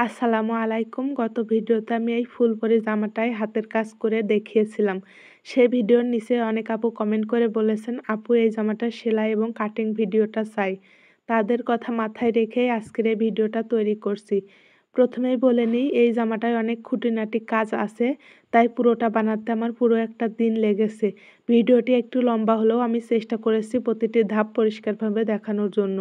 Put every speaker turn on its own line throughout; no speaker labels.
আসসালামু আলাইকুম। গত ভিডিওতে আমি এই ফুলপরি জামাটাই হাতের কাজ করে দেখিয়েছিলাম। সেই ভিডিওর নিচে অনেক আপু কমেন্ট করে বলেছেন, আপু এই জামাটার সেলাই এবং কাটিং ভিডিওটা চাই। তাদের কথা মাথায় রেখেই আজকের এই ভিডিওটা তৈরি করছি। প্রথমেই বলে নিই, এই জামাটায় অনেক খুঁটিনাটি কাজ আছে, তাই পুরোটা বানাতে আমার পুরো একটা দিন লেগেছে। ভিডিওটি একটু লম্বা হলেও আমি চেষ্টা করেছি প্রতিটি ধাপ পরিষ্কারভাবে দেখানোর জন্য,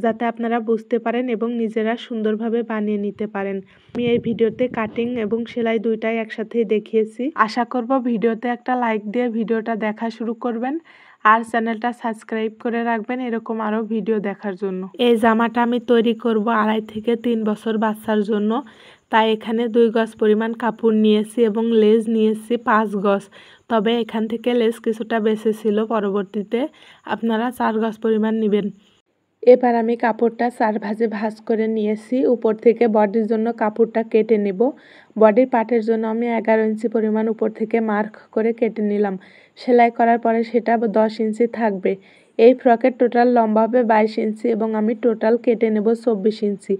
যাতে আপনারা বুঝতে পারেন এবং নিজেরা সুন্দরভাবে বানিয়ে নিতে পারেন। আমি এই ভিডিওতে কাটিং এবং সেলাই দুইটাই একসাথেই দেখিয়েছি। আশা করব ভিডিওতে একটা লাইক দিয়ে ভিডিওটা দেখা শুরু করবেন আর চ্যানেলটা সাবস্ক্রাইব করে রাখবেন এরকম আরও ভিডিও দেখার জন্য। এই জামাটা আমি তৈরি করব 2.5 থেকে 3 বছর বাচ্চার জন্য, তাই এখানে 2 গজ পরিমাণ কাপড় নিয়েছি এবং লেজ নিয়েছি 5 গজ। তবে এখান থেকে লেজ কিছুটা বেঁচে ছিল, পরবর্তীতে আপনারা 4 গজ পরিমাণ নেবেন। এবার আমি কাপড়টা 4 ভাঁজে ভাঁজ করে নিয়েছি। উপর থেকে বডির জন্য কাপড়টা কেটে নেব। বডির পার্টের জন্য আমি 11 ইঞ্চি পরিমাণ উপর থেকে মার্ক করে কেটে নিলাম। সেলাই করার পরে সেটা 10 ইঞ্চি থাকবে। এই ফ্রকের টোটাল লম্বা হবে 22 ইঞ্চি এবং আমি টোটাল কেটে নেব 24 ইঞ্চি।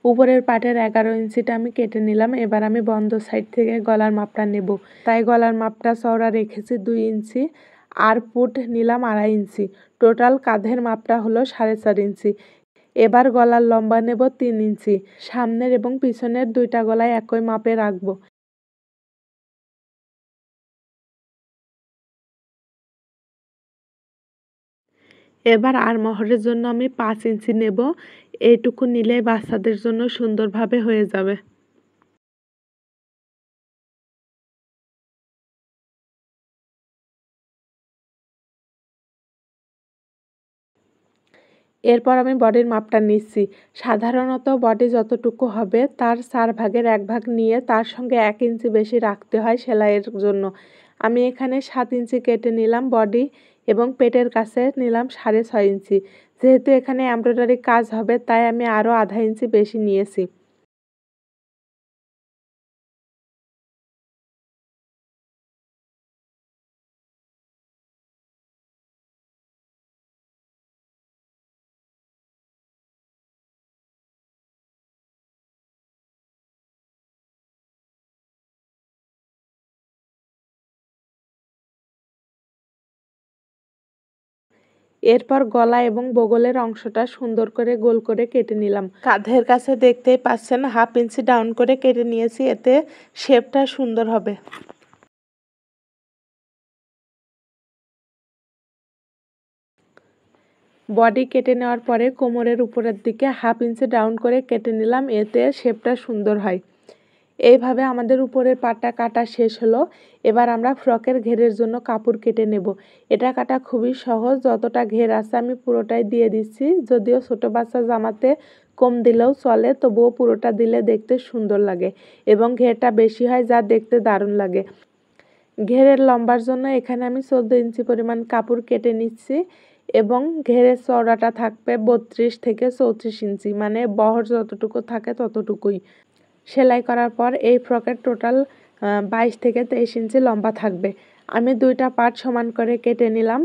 উপরের পার্টের 11 ইঞ্চিটা আমি কেটে নিলাম। এবার আমি বন্ধ সাইড থেকে গলার মাপটা নেব, তাই গলার মাপটা চওড়া রেখেছি 2 ইঞ্চি আর পুট নিলাম 2.5 ইঞ্চি। টোটাল কাঁধের মাপটা হলো 4.5 ইঞ্চি। এবার গলার লম্বা নেব 3 ইঞ্চি। সামনের এবং পিছনের দুইটা গলায় একই মাপে রাখবো। এবার আরমহরের জন্য আমি 5 ইঞ্চি নেব। এইটুকু নিলে বাচ্চাদের জন্য সুন্দরভাবে হয়ে যাবে। এরপর আমি বডির মাপটা নিচ্ছি। সাধারণত বডি যতটুকু হবে তার 4 ভাগের 1 ভাগ নিয়ে তার সঙ্গে 1 ইঞ্চি বেশি রাখতে হয় সেলাইয়ের জন্য। আমি এখানে 7 ইঞ্চি কেটে নিলাম বডি এবং পেটের কাছে নিলাম 6.5 ইঞ্চি। যেহেতু এখানে এমব্রয়ডারি কাজ হবে তাই আমি আরও 0.5 ইঞ্চি বেশি নিয়েছি। এরপর গলা এবং বগলের অংশটা সুন্দর করে গোল করে কেটে নিলাম। কাঁধের কাছে দেখতেই পাচ্ছেন 1/2 ইঞ্চি ডাউন করে কেটে নিয়েছি, এতে শেপটা সুন্দর হবে। বডি কেটে নেওয়ার পরে কোমরের উপরের দিকে 1/2 ইঞ্চি ডাউন করে কেটে নিলাম, এতে শেপটা সুন্দর হয়। এইভাবে আমাদের উপরের পাটটা কাটা শেষ হলো। এবার আমরা ফ্রকের ঘেরের জন্য কাপড় কেটে নেব। এটা কাটা খুবই সহজ, যতটা ঘের আছে আমি পুরোটাই দিয়ে দিচ্ছি। যদিও ছোট বাচ্চা জামাতে কম দিলেও চলে, তবুও পুরোটা দিলে দেখতে সুন্দর লাগে এবং ঘেরটা বেশি হয় যা দেখতে দারুণ লাগে। ঘেরের লম্বার জন্য এখানে আমি 14 ইঞ্চি পরিমাণ কাপড় কেটে নিচ্ছি এবং ঘেরের চওড়াটা থাকবে 32 থেকে 34 ইঞ্চি, মানে বহর যতটুকু থাকে ততটুকুই। সেলাই করার পর এই ফ্রকের টোটাল 22 থেকে 23 ইঞ্চি লম্বা থাকবে। আমি দুইটা পার্ট সমান করে কেটে নিলাম।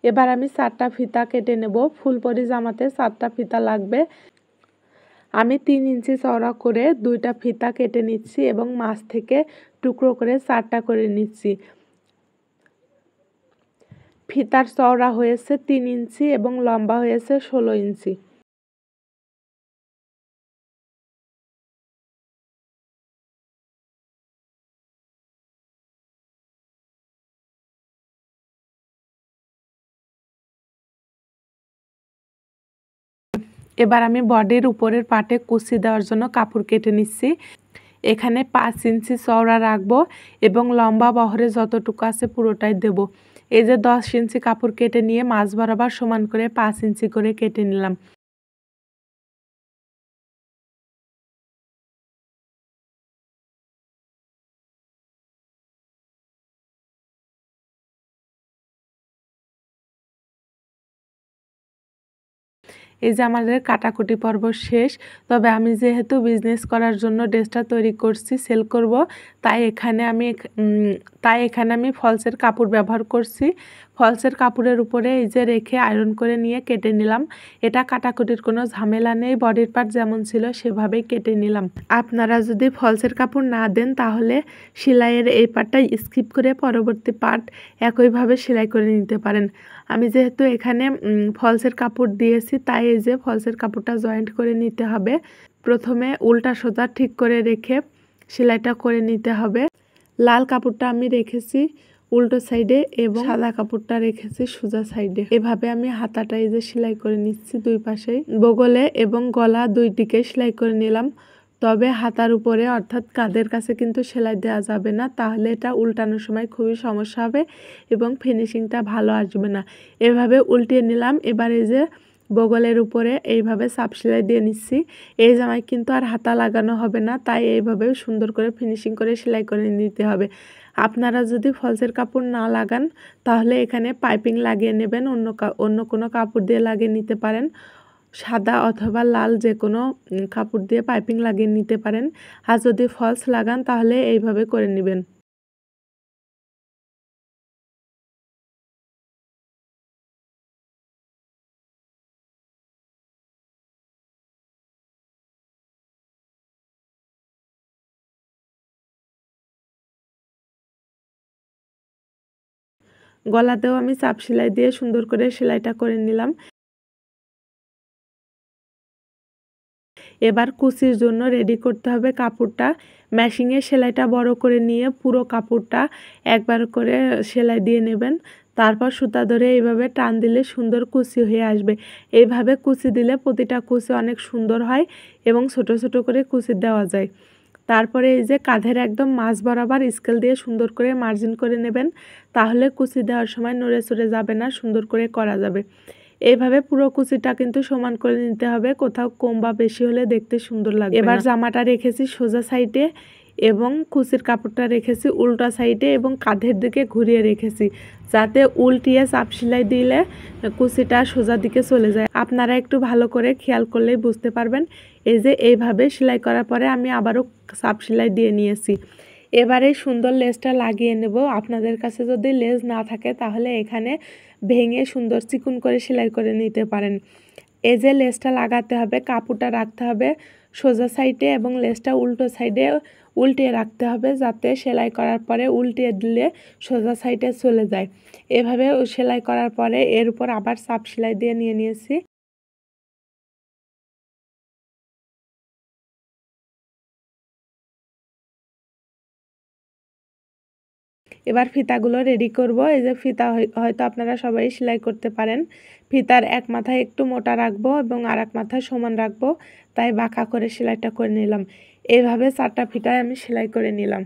এবার আমি 4টা ফিতা কেটে নেব। ফুলপরি জামাতে 4টা ফিতা লাগবে। আমি 3 ইঞ্চি চওড়া করে 2টা ফিতা কেটে নিচ্ছি এবং মাছ থেকে টুকরো করে 4টা করে নিচ্ছি। ফিতার চওড়া হয়েছে 3 ইঞ্চি এবং লম্বা হয়েছে 16 ইঞ্চি। এবার আমি বডির উপরের পাটে কুচি দেওয়ার জন্য কাপড় কেটে নিচ্ছি। এখানে 5 ইঞ্চি চওড়া রাখবো এবং লম্বা বহরে যতটুকু আছে পুরোটাই দেব। এই যে 10 ইঞ্চি কাপড় কেটে নিয়ে মাঝ বরাবর সমান করে 5 ইঞ্চি করে কেটে নিলাম। এই যে আমাদের কাটাকুটি পর্ব শেষ। তবে আমি যেহেতু বিজনেস করার জন্য ড্রেসটা তৈরি করছি, সেল করব, তাই এখানে আমি ফলসের কাপড় ব্যবহার করছি। ফলসের কাপড়ের উপরে এই যে রেখে আয়রন করে নিয়ে কেটে নিলাম। এটা কাটাকুটির কোনো ঝামেলা নেই, বডির পার্ট যেমন ছিল সেভাবেই কেটে নিলাম। আপনারা যদি ফলসের কাপড় না দেন তাহলে সেলাইয়ের এই পার্টটা স্কিপ করে পরবর্তী পার্ট একইভাবে সেলাই করে নিতে পারেন। আমি যেহেতু এখানে ফলসের কাপড় দিয়েছি, তাই এই যে ফলসের কাপড়টা জয়েন্ট করে নিতে হবে। প্রথমে উল্টা সোজা ঠিক করে রেখে সেলাইটা করে নিতে হবে। লাল কাপড়টা আমি রেখেছি উল্টো সাইডে এবং সাদা কাপড়টা রেখেছি সোজা সাইডে। এভাবে আমি হাতাটা এই যে সেলাই করে নিচ্ছি দুই পাশেই, বগলে এবং গলা দুই দিকে সেলাই করে নিলাম। তবে হাতার উপরে অর্থাৎ কাঁধের কাছে কিন্তু সেলাই দেওয়া যাবে না, তাহলে এটা উল্টানোর সময় খুবই সমস্যা হবে এবং ফিনিশিংটা ভালো আসবে না। এভাবে উল্টিয়ে নিলাম। এবার এই যে বগলের উপরে এইভাবে চাপ সেলাই দিয়ে নিচ্ছি। এই জামায় কিন্তু আর হাতা লাগানো হবে না, তাই এইভাবে সুন্দর করে ফিনিশিং করে সেলাই করে নিতে হবে। আপনারা যদি ফলসের কাপড় না লাগান তাহলে এখানে পাইপিং লাগিয়ে নেবেন, অন্য কোনো কাপড় দিয়ে লাগিয়ে নিতে পারেন। সাদা অথবা লাল যে কোনো কাপড় দিয়ে পাইপিং লাগিয়ে নিতে পারেন। আর যদি ফলস লাগান তাহলে এইভাবে করে নেবেন। গলাতেও আমি চাপ সেলাই দিয়ে সুন্দর করে সেলাইটা করে নিলাম। এবার কুচির জন্য রেডি করতে হবে কাপড়টা। মেশিনে সেলাইটা বড় করে নিয়ে পুরো কাপড়টা একবার করে সেলাই দিয়ে নেবেন। তারপর সুতা ধরে এইভাবে টান দিলে সুন্দর কুচি হয়ে আসবে। এইভাবে কুচি দিলে প্রতিটা কুচি অনেক সুন্দর হয় এবং ছোট ছোট করে কুচি দেওয়া যায়। তারপরে এই যে কাঁধের একদম মাঝ বরাবর স্কেল দিয়ে সুন্দর করে মার্জিন করে নেবেন, তাহলে কুচি দেওয়ার সময় নড়ে চড়ে যাবে না, সুন্দর করে করা যাবে। এইভাবে পুরো কুচিটা কিন্তু সমান করে নিতে হবে, কোথাও কম বা বেশি হলে দেখতে সুন্দর লাগবে। এবার জামাটা রেখেছি সোজা সাইডে এবং কুচির কাপড়টা রেখেছি উল্টা সাইডে এবং কাঁধের দিকে ঘুরিয়ে রেখেছি, যাতে উল্টিয়ে চাপ সেলাই দিলে কুচিটা সোজা দিকে চলে যায়। আপনারা একটু ভালো করে খেয়াল করলেই বুঝতে পারবেন। এই যে এইভাবে সেলাই করার পরে আমি আবারও চাপ সেলাই দিয়ে নিয়েছি। এবারে সুন্দর লেসটা লাগিয়ে নেব। আপনাদের কাছে যদি লেস না থাকে তাহলে এখানে ভেঙে সুন্দর চিকন করে সেলাই করে নিতে পারেন। এই যে লেসটা লাগাতে হবে, কাপড়টা রাখতে হবে সোজা সাইডে এবং লেসটা উল্টো সাইডে উল্টিয়ে রাখতে হবে, যাতে সেলাই করার পরে উল্টিয়ে দিলে সোজা সাইডে চলে যায়। এভাবে সেলাই করার পরে এর উপর আবার চাপ সেলাই দিয়ে নিয়েছি। এবার ফিতাগুলো রেডি করব। এই যে ফিতা হয়তো আপনারা সবাই সেলাই করতে পারেন। ফিতার এক মাথায় একটু মোটা রাখবো এবং আর এক মাথায় সমান রাখবো, তাই বাঁকা করে সেলাইটা করে নিলাম। এইভাবে 4টা ফিতায় আমি সেলাই করে নিলাম।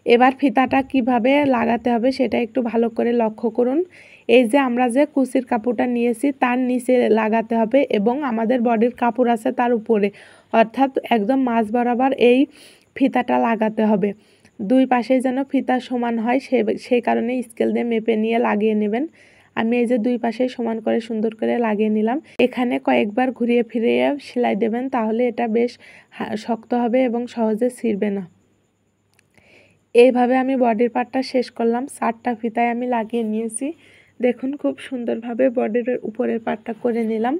এবার ফিতাটা কিভাবে লাগাতে হবে সেটা একটু ভালো করে লক্ষ্য করুন। এই যে আমরা যে কুচির কাপড়টা নিয়েছি তার নিচে লাগাতে হবে এবং আমাদের বডির কাপড় আছে তার উপরে, অর্থাৎ একদম মাঝ বরাবর এই ফিতাটা লাগাতে হবে। দুই পাশেই যেন ফিতা সমান হয় সেই কারণে স্কেল দিয়ে মেপে নিয়ে লাগিয়ে নেবেন। আমি এই যে দুই পাশেই সমান করে সুন্দর করে লাগিয়ে নিলাম। এখানে কয়েকবার ঘুরিয়ে ফিরিয়ে সেলাই দেবেন, তাহলে এটা বেশ শক্ত হবে এবং সহজে ছিঁড়বে না। এইভাবে আমি বডির পার্টটা শেষ করলাম। 4টা ফিতায় আমি লাগিয়ে নিয়েছি। দেখুন খুব সুন্দরভাবে বডির উপরের পার্টটা করে নিলাম।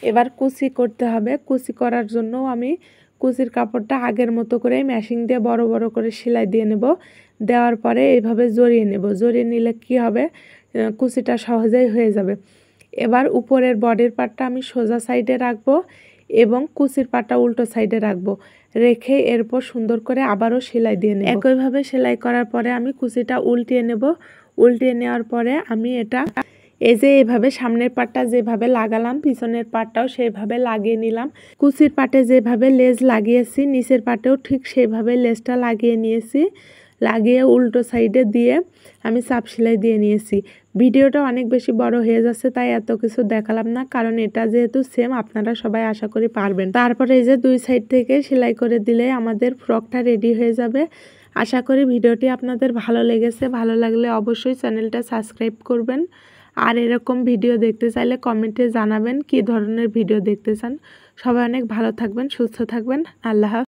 এবার কুচি করতে হবে। কুচি করার জন্য আমি কুচির কাপড়টা আগের মতো করে মেশিন দিয়ে বড় বড় করে সেলাই দিয়ে নেব। দেওয়ার পরে এইভাবে জড়িয়ে নেব। জড়িয়ে নিলে কি হবে, কুচিটা সহজেই হয়ে যাবে। এবার উপরের বডির পার্টটা আমি সোজা সাইডে রাখবো এবং কুচির পার্টটা উল্টো সাইডে রাখবো, রেখে এরপর সুন্দর করে আবারও সেলাই দিয়ে নেব। একইভাবে সেলাই করার পরে আমি কুচিটা উল্টিয়ে নেব। উল্টিয়ে নেওয়ার পরে আমি এটা এই যে এভাবে সামনের পাটটা যেভাবে লাগালাম পিছনের পাটটাও সেভাবে লাগিয়ে নিলাম। কুচির পাটে যেভাবে লেজ লাগিয়েছি নিচের পাটেও ঠিক সেভাবে লেজটা লাগিয়ে নিয়েছি। লাগিয়ে উল্টো সাইডে দিয়ে আমি চাপ সেলাই দিয়ে নিয়েছি। ভিডিওটা অনেক বেশি বড় হয়ে যাচ্ছে তাই এত কিছু দেখালাম না, কারণ এটা যেহেতু সেম আপনারা সবাই আশা করি পারবেন। তারপরে এই যে দুই সাইড থেকে সেলাই করে দিলে আমাদের ফ্রকটা রেডি হয়ে যাবে। আশা করি ভিডিওটি আপনাদের ভালো লেগেছে। ভালো লাগলে অবশ্যই চ্যানেলটা সাবস্ক্রাইব করবেন। আর এরকম ভিডিও দেখতে চাইলে কমেন্টে জানাবেন কী ধরনের ভিডিও দেখতে চান। সবাই অনেক ভালো থাকবেন, সুস্থ থাকবেন। আল্লাহ হাফেজ।